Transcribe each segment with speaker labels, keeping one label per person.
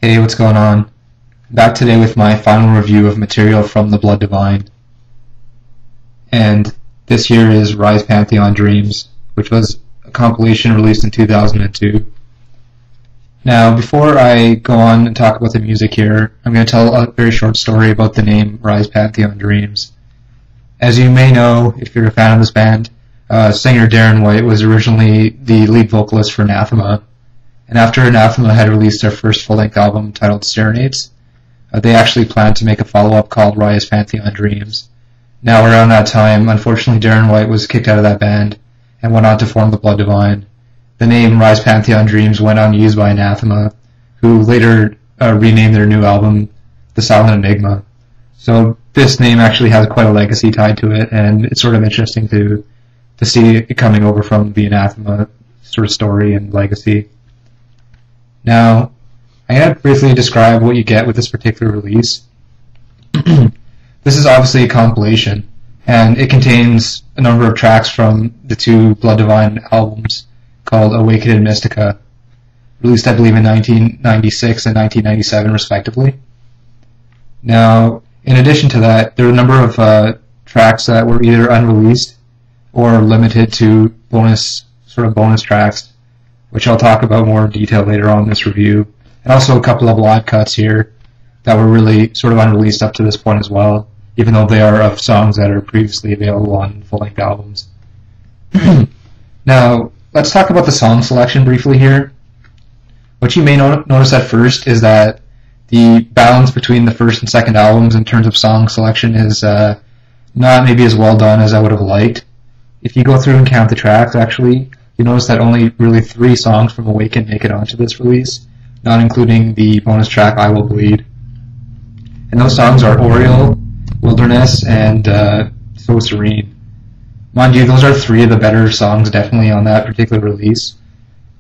Speaker 1: Hey, what's going on? Back today with my final review of material from the Blood Divine. And this here is Rise Pantheon Dreams, which was a compilation released in 2002. Now, before I go on and talk about the music here, I'm going to tell a very short story about the name Rise Pantheon Dreams. As you may know, if you're a fan of this band, singer Darren White was originally the lead vocalist for Anathema. And after Anathema had released their first full-length album titled Serenades, they actually planned to make a follow-up called Rise Pantheon Dreams. Now, around that time, unfortunately, Darren White was kicked out of that band and went on to form the Blood Divine. The name Rise Pantheon Dreams went unused by Anathema, who later renamed their new album The Silent Enigma. So this name actually has quite a legacy tied to it, and it's sort of interesting to see it coming over from the Anathema sort of story and legacy. Now, I'm going to briefly describe what you get with this particular release. This is obviously a compilation, and it contains a number of tracks from the two Blood Divine albums called Awakened and Mystica, released I believe in 1996 and 1997 respectively. Now, in addition to that, there are a number of tracks that were either unreleased or limited to bonus tracks, which I'll talk about more in detail later on in this review, and also a couple of live cuts here that were really sort of unreleased up to this point as well, even though they are of songs that are previously available on full-length albums. Now, let's talk about the song selection briefly here. What you may notice at first is that the balance between the first and second albums in terms of song selection is not maybe as well done as I would have liked. If you go through and count the tracks, actually, you notice that only really 3 songs from Awaken make it onto this release, not including the bonus track I Will Bleed. And those songs are Oriole, Wilderness, and So Serene. Mind you, those are 3 of the better songs definitely on that particular release.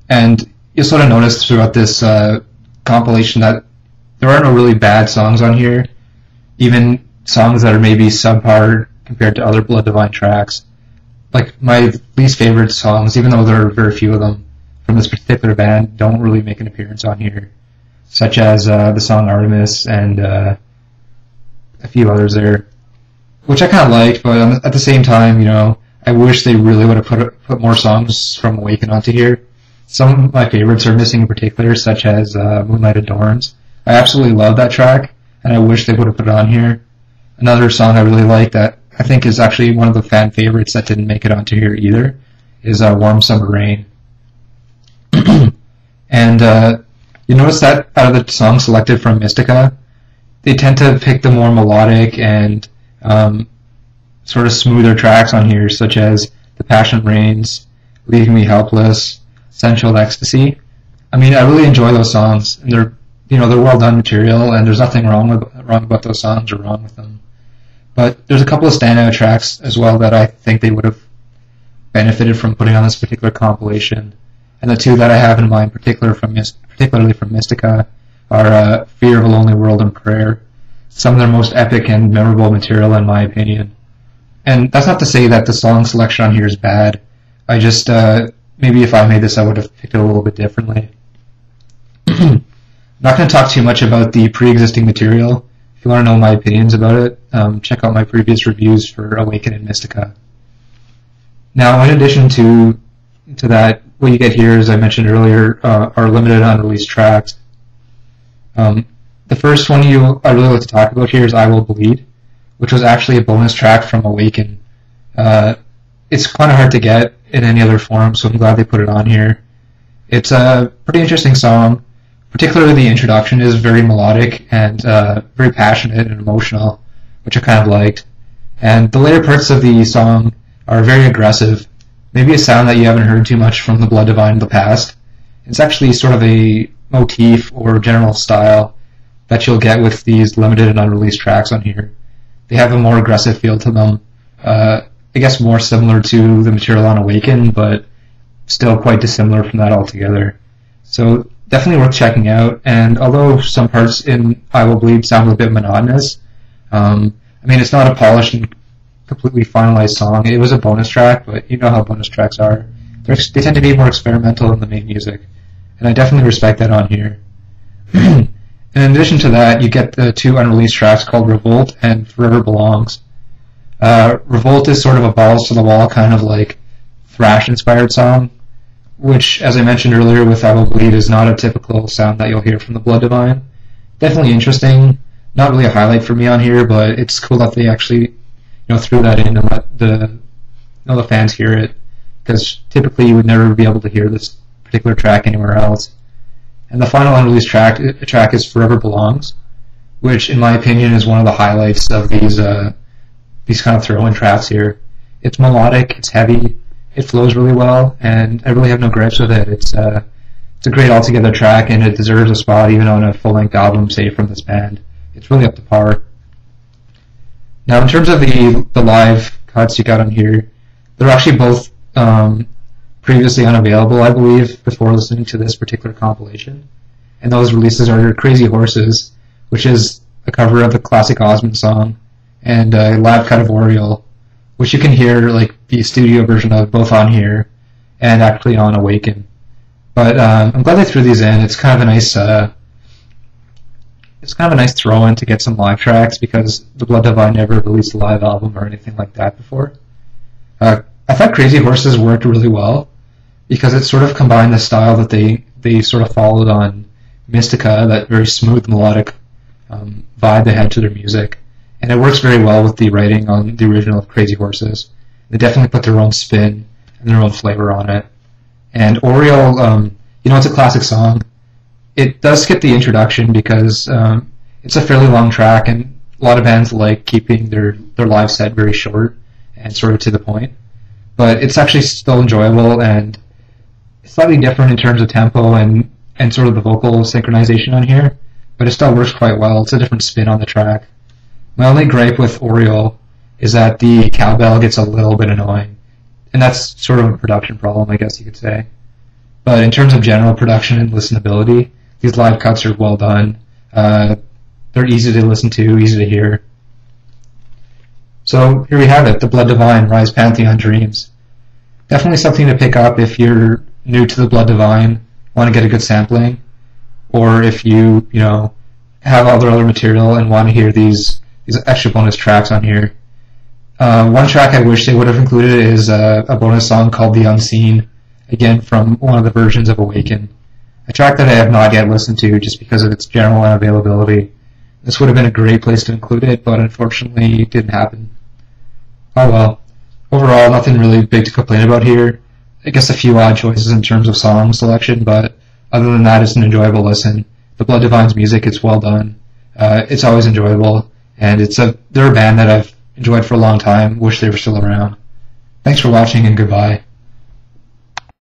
Speaker 1: And you'll sort of notice throughout this compilation that there are no really bad songs on here, even songs that are maybe subpar compared to other Blood Divine tracks. Like, my least favorite songs, even though there are very few of them from this particular band, don't really make an appearance on here, such as the song Artemis and a few others there, which I kind of liked, but at the same time, I wish they really would have put more songs from Awaken onto here. Some of my favorites are missing in particular, such as Moonlight Adorns. I absolutely love that track, and I wish they would have put it on here. Another song I really like that I think is actually one of the fan favorites that didn't make it onto here either is Warm Summer Rain. And you notice that out of the songs selected from Mystica, they tend to pick the more melodic and sort of smoother tracks on here, such as The Passion Reigns, Leaving Me Helpless, Sensual Ecstasy. I mean, I really enjoy those songs, and they're well done material, and there's nothing wrong about those songs or wrong with them. But there's a couple of standout tracks as well that I think they would have benefited from putting on this particular compilation. And the 2 that I have in mind, particularly from Mystica, are Fear of a Lonely World and Prayer, some of their most epic and memorable material in my opinion. And that's not to say that the song selection on here is bad. I just, maybe if I made this I would have picked it a little bit differently. I'm not going to talk too much about the pre-existing material. If you want to know my opinions about it, check out my previous reviews for Awaken and Mystica. Now, in addition to that, what you get here, as I mentioned earlier, are limited unreleased tracks. The first one I really like to talk about here is I Will Bleed, which was actually a bonus track from Awaken. It's kind of hard to get in any other form, so I'm glad they put it on here. It's a pretty interesting song. Particularly the introduction is very melodic and very passionate and emotional, which I kind of liked. And the later parts of the song are very aggressive, maybe a sound that you haven't heard too much from the Blood Divine in the past. It's actually sort of a motif or general style that you'll get with these limited and unreleased tracks on here. They have a more aggressive feel to them, I guess more similar to the material on Awaken, but still quite dissimilar from that altogether. So definitely worth checking out, and although some parts in I Will Bleed sound a bit monotonous, I mean, it's not a polished and completely finalized song. It was a bonus track, but you know how bonus tracks are. They tend to be more experimental in the main music, and I definitely respect that on here. And in addition to that, you get the 2 unreleased tracks called Revolt and Forever Belongs. Revolt is sort of a balls-to-the-wall kind of like thrash-inspired song, which, as I mentioned earlier with I Will Bleed, is not a typical sound that you'll hear from the Blood Divine. Definitely interesting. Not really a highlight for me on here, but it's cool that they actually threw that in and let the fans hear it, because typically you would never be able to hear this particular track anywhere else. And the final unreleased track is Forever Belongs, which in my opinion is one of the highlights of these kind of throw-in tracks here. It's melodic, it's heavy, it flows really well, and I really have no gripes with it. It's a great altogether track, and it deserves a spot even on a full-length album, say, from this band. It's really up to par. Now, in terms of the live cuts you got on here, they're actually both previously unavailable, I believe, before listening to this particular compilation. And those releases are Crazy Horses, which is a cover of the classic Osmond song, and a live cut of Oriole, which you can hear like the studio version of both on here and actually on Awaken. But I'm glad they threw these in. It's kind of a nice throw-in to get some live tracks, because the Blood Divine never released a live album or anything like that before. I thought Crazy Horses worked really well, because it sort of combined the style that they sort of followed on Mystica, that very smooth melodic vibe they had to their music, and it works very well with the writing on the original of Crazy Horses. They definitely put their own spin and their own flavor on it. And Oriole, it's a classic song. It does skip the introduction because it's a fairly long track, and a lot of bands like keeping their live set very short and sort of to the point. But it's actually still enjoyable, and slightly different in terms of tempo and sort of the vocal synchronization on here, but it still works quite well. It's a different spin on the track. My only gripe with Oriole is that the cowbell gets a little bit annoying, and that's sort of a production problem, I guess you could say. But in terms of general production and listenability, these live cuts are well done. They're easy to listen to, easy to hear. So here we have it, The Blood Divine, Rise Pantheon Dreams. Definitely something to pick up if you're new to The Blood Divine, want to get a good sampling, or if you have all their other material and want to hear these extra bonus tracks on here. One track I wish they would have included is a bonus song called The Unseen, again from one of the versions of Awaken. A track that I have not yet listened to just because of its general unavailability. This would have been a great place to include it, but unfortunately it didn't happen. Oh well. Overall, nothing really big to complain about here. I guess a few odd choices in terms of song selection, but other than that, it's an enjoyable listen. The Blood Divine's music, it's well done. It's always enjoyable, and they're a band that I've enjoyed for a long time. Wish they were still around. Thanks for watching, and goodbye.